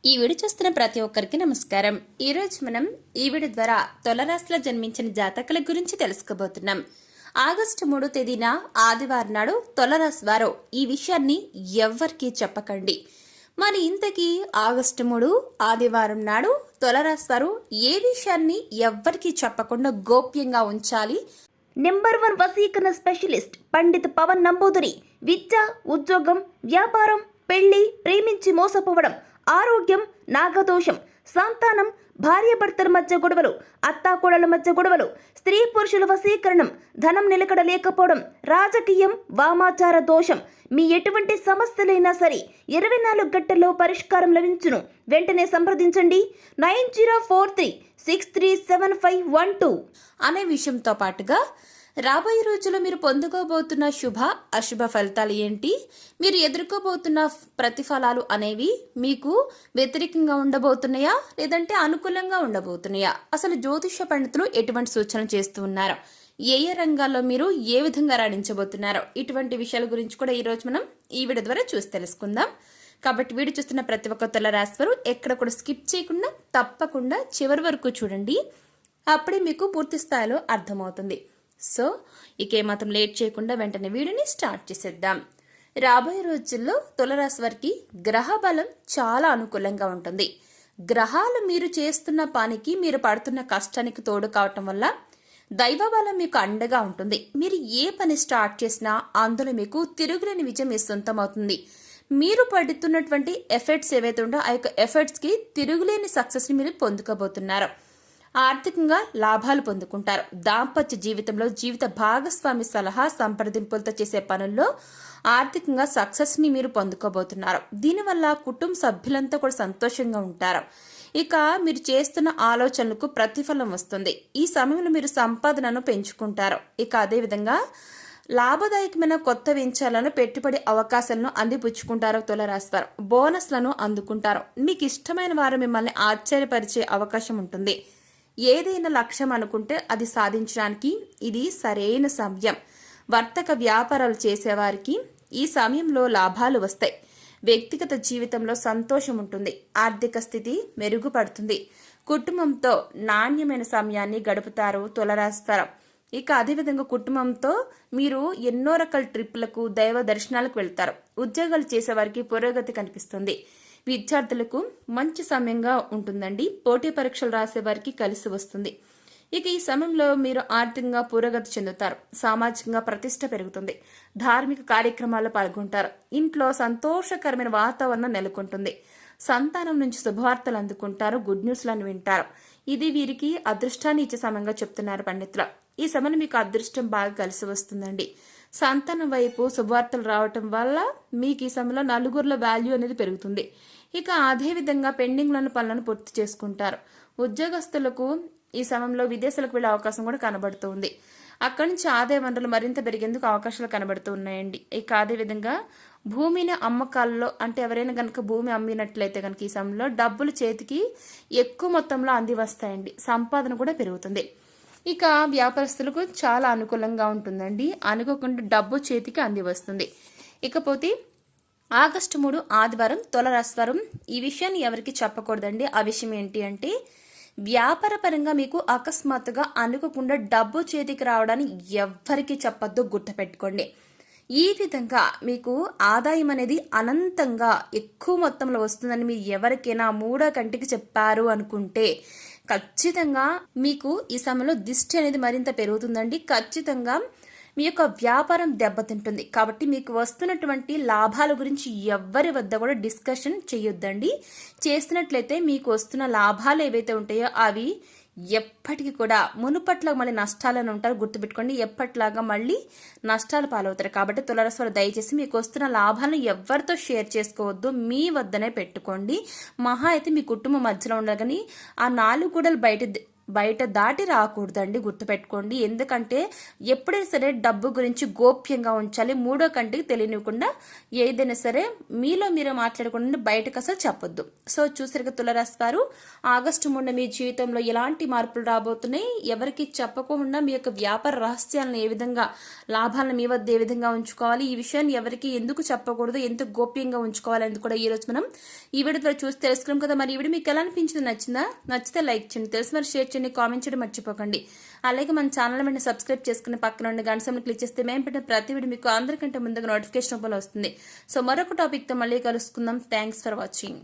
ఈ వీడియో చూస్తున్న ప్రతి ఒక్కరికి నమస్కారం. ఈ రోజు మనం ఈ వీడియో ద్వారా తులారాశిలో జన్మించిన జాతకుల గురించి తెలుసుకోబోతున్నాం. ఆగస్టు 3వ తేదీన ఆదివారం నాడు తులారాశి వారు ఈ విషయాన్ని ఎవ్వరికీ చెప్పకండి. మరి ఇంతకీ ఆగస్టు 3 ఆదివారం నాడు తులారాశి వారు ఏ విషయాన్ని ఎవ్వరికీ చెప్పకుండా గోప్యంగా ఉంచాలి? నెంబర్ 1 వశీకరణ స్పెషలిస్ట్ పండిత్ పవన్ నంబూదిరి. విద్య, ఉద్యోగం, వ్యాపారం, పెళ్లి, ప్రేమించి మోసపోవడం, ఆరోగ్యం, నాగదోషం, సంతానం, భార్యాభర్తల మధ్య గొడవలు, అత్తాకోడల మధ్య గొడవలు, స్త్రీ పురుషుల వశీకరణం, ధనం నిలకడ లేకపోవడం, రాజకీయం, వామాచార దోషం, మీ ఎటువంటి సమస్యలైనా సరే 24 గంటల్లో పరిష్కారం లభించును. వెంటనే సంప్రదించండి 9043637512 అనే విషయంతో పాటుగా రాబోయే రోజుల్లో మీరు పొందుకోబోతున్న శుభ అశుభ ఫలితాలు ఏంటి, మీరు ఎదుర్కోబోతున్న ప్రతిఫలాలు అనేవి మీకు వ్యతిరేకంగా ఉండబోతున్నాయా లేదంటే అనుకూలంగా ఉండబోతున్నాయా, అసలు జ్యోతిష పండితులు ఎటువంటి సూచనలు చేస్తూ ఉన్నారు, ఏ రంగాల్లో మీరు ఏ విధంగా రాణించబోతున్నారో ఇటువంటి విషయాల గురించి కూడా ఈరోజు మనం ఈ వీడియో ద్వారా చూసి తెలుసుకుందాం. కాబట్టి వీడియో చూస్తున్న ప్రతి ఒక్క తులారాశి వారు ఎక్కడ కూడా స్కిప్ చేయకుండా తప్పకుండా చివరి వరకు చూడండి. అప్పుడే మీకు పూర్తి స్థాయిలో అర్థమవుతుంది. సో ఇక ఏమాత్రం లేట్ చేయకుండా వెంటనే వీడియోని స్టార్ట్ చేసేద్దాం. రాబోయే రోజుల్లో తులారాశి వారికి గ్రహ బలం చాలా అనుకూలంగా ఉంటుంది. గ్రహాలు మీరు చేస్తున్న పనికి, మీరు పడుతున్న కష్టానికి తోడు కావటం వల్ల దైవ బలం మీకు అండగా ఉంటుంది. మీరు ఏ పని స్టార్ట్ చేసినా అందులో మీకు తిరుగులేని విజయం మీ సొంతం అవుతుంది. మీరు పడుతున్నటువంటి ఎఫర్ట్స్ ఏవైతే ఉందో ఆ యొక్క ఎఫర్ట్స్ కి తిరుగులేని సక్సెస్ ని మీరు పొందుకోబోతున్నారు. ఆర్థికంగా లాభాలు పొందుకుంటారు. దాంపత్య జీవితంలో జీవిత భాగస్వామి సలహా సంప్రదింపులతో చేసే పనుల్లో ఆర్థికంగా సక్సెస్ ని మీరు పొందుకోబోతున్నారు. దీనివల్ల కుటుంబ సభ్యులంతా కూడా సంతోషంగా ఉంటారు. ఇక మీరు చేస్తున్న ఆలోచనలకు ప్రతిఫలం వస్తుంది. ఈ సమయంలో మీరు సంపాదనను పెంచుకుంటారు. ఇక అదేవిధంగా లాభదాయకమైన కొత్త వెంచర్లను, పెట్టుబడి అవకాశాలను అందిపుచ్చుకుంటారు. తులారాశి వారు బోనస్లను అందుకుంటారు. మీకు ఇష్టమైన వారు మిమ్మల్ని ఆశ్చర్యపరిచే అవకాశం ఉంటుంది. ఏదైనా లక్ష్యం అనుకుంటే అది సాధించడానికి ఇది సరైన సమయం. వర్తక వ్యాపారాలు చేసేవారికి ఈ సమయంలో లాభాలు వస్తాయి. వ్యక్తిగత జీవితంలో సంతోషం ఉంటుంది. ఆర్థిక స్థితి మెరుగుపడుతుంది. కుటుంబంతో నాణ్యమైన సమయాన్ని గడుపుతారు తులారాశి వారు. ఇక అదేవిధంగా కుటుంబంతో మీరు ఎన్నో రకాల ట్రిప్లకు, దైవ దర్శనాలకు వెళ్తారు. ఉద్యోగాలు చేసేవారికి పురోగతి కనిపిస్తుంది. విద్యార్థులకు మంచి సమయంగా ఉంటుందండి. పోటీ పరీక్షలు రాసే వారికి కలిసి వస్తుంది. ఇక ఈ సమయంలో మీరు ఆర్థికంగా పురోగతి చెందుతారు. సామాజికంగా ప్రతిష్ట పెరుగుతుంది. ధార్మిక కార్యక్రమాల్లో పాల్గొంటారు. ఇంట్లో సంతోషకరమైన వాతావరణం నెలకొంటుంది. సంతానం నుంచి శుభవార్తలు అందుకుంటారు. గుడ్ న్యూస్లను వింటారు. ఇది వీరికి అదృష్టాన్ని ఇచ్చే సమయంగా చెప్తున్నారు పండితులు. ఈ సమయంలో మీకు అదృష్టం బాగా కలిసి వస్తుందండి. సంతానం వైపు శుభవార్తలు రావటం వల్ల మీకు ఈ సమయంలో నలుగురిలో వాల్యూ అనేది పెరుగుతుంది. ఇక అదేవిధంగా పెండింగ్లోని పనులను పూర్తి చేసుకుంటారు. ఉద్యోగస్తులకు ఈ సమయంలో విదేశాలకు వెళ్లే అవకాశం కూడా కనబడుతుంది. అక్కడి నుంచి ఆదాయ వనరులు మరింత పెరిగేందుకు అవకాశాలు కనబడుతూ ఉన్నాయండి. ఇక అదేవిధంగా భూమిని అమ్మకాల్లో, అంటే ఎవరైనా కనుక భూమి అమ్మినట్లయితే కనుక ఈ సమయంలో డబ్బులు చేతికి ఎక్కువ మొత్తంలో అంది వస్తాయండి. సంపాదన కూడా పెరుగుతుంది. ఇక వ్యాపారస్తులకు చాలా అనుకూలంగా ఉంటుందండి. అనుకోకుండా డబ్బు చేతికి అంది వస్తుంది. ఇకపోతే ఆగస్టు 3 ఆదివారం తులారాశి వారు ఈ విషయాన్ని ఎవరికి చెప్పకూడదండి. ఆ విషయం ఏంటి అంటే, వ్యాపార పరంగా మీకు అకస్మాత్తుగా అనుకోకుండా డబ్బు చేతికి రావడాన్ని ఎవ్వరికి చెప్పొద్దు, గుర్తుపెట్టుకోండి. ఈ విధంగా మీకు ఆదాయం అనేది అనంతంగా ఎక్కువ మొత్తంలో వస్తుందని మీరు ఎవరికైనా మూడో కంటికి చెప్పారు అనుకుంటే ఖచ్చితంగా మీకు ఈ సమయంలో దిష్టి అనేది మరింత పెరుగుతుందండి. ఖచ్చితంగా మీ యొక్క వ్యాపారం దెబ్బతింటుంది. కాబట్టి మీకు వస్తున్నటువంటి లాభాల గురించి ఎవ్వరి వద్ద కూడా డిస్కషన్ చేయొద్దండి. చేస్తున్నట్లయితే మీకు వస్తున్న లాభాలు ఏవైతే ఉంటాయో అవి ఎప్పటికీ కూడా మునుపట్లా మళ్ళీ నష్టాలను ఉంటారు. గుర్తుపెట్టుకోండి, ఎప్పట్లాగా మళ్ళీ నష్టాలు పాలవుతారు. కాబట్టి తులారాశి వారు దయచేసి మీకు వస్తున్న లాభాలను ఎవరితో షేర్ చేసుకోవద్దు, మీ వద్దనే పెట్టుకోండి. మహా అయితే మీ కుటుంబం మధ్యలో ఉండాలి. కానీ ఆ 4 గోడలు బయట బయట దాటి రాకూడదండి, గుర్తుపెట్టుకోండి. ఎందుకంటే ఎప్పుడైనా సరే డబ్బు గురించి గోప్యంగా ఉంచాలి. మూడో కంటికి తెలియనివ్వకుండా ఏదైనా సరే మీలో మీరు మాట్లాడకుండా బయటకు అసలు చెప్పొద్దు. సో చూసారుగా తులారాశి వారు, ఆగస్టు 3 మీ జీవితంలో ఎలాంటి మార్పులు రాబోతున్నాయి, ఎవరికి చెప్పకుండా మీ యొక్క వ్యాపార రహస్యాలను ఏ విధంగా, లాభాలను మీ వద్ద ఏ విధంగా ఉంచుకోవాలి, ఈ విషయాన్ని ఎవరికి ఎందుకు చెప్పకూడదు, ఎందుకు గోప్యంగా ఉంచుకోవాలని కూడా ఈ రోజు మనం ఈ వీడియో ద్వారా చూసి తెలుసుకున్నాం కదా. మరి ఈ వీడియో మీకు ఎలా అనిపించింది, నచ్చిందా? నచ్చితే లైక్ చేయండి, తెలిసి మరి షేర్ చేయండి, కామెంట్ చేయడం మర్చిపోకండి. అలాగే మన ఛానల్ వెంటనే సబ్స్క్రైబ్ చేసుకుని పక్కన ఉండే గంట సింబల్ క్లిక్ చేస్తే మేము పెట్టిన ప్రతి వీడియో మీకు అందరికంటే ముందుగా నోటిఫికేషన్ రూపంలో వస్తుంది. సో మరొక టాపిక్ తో మళ్ళీ కలుసుకుందాం. Thanks for watching.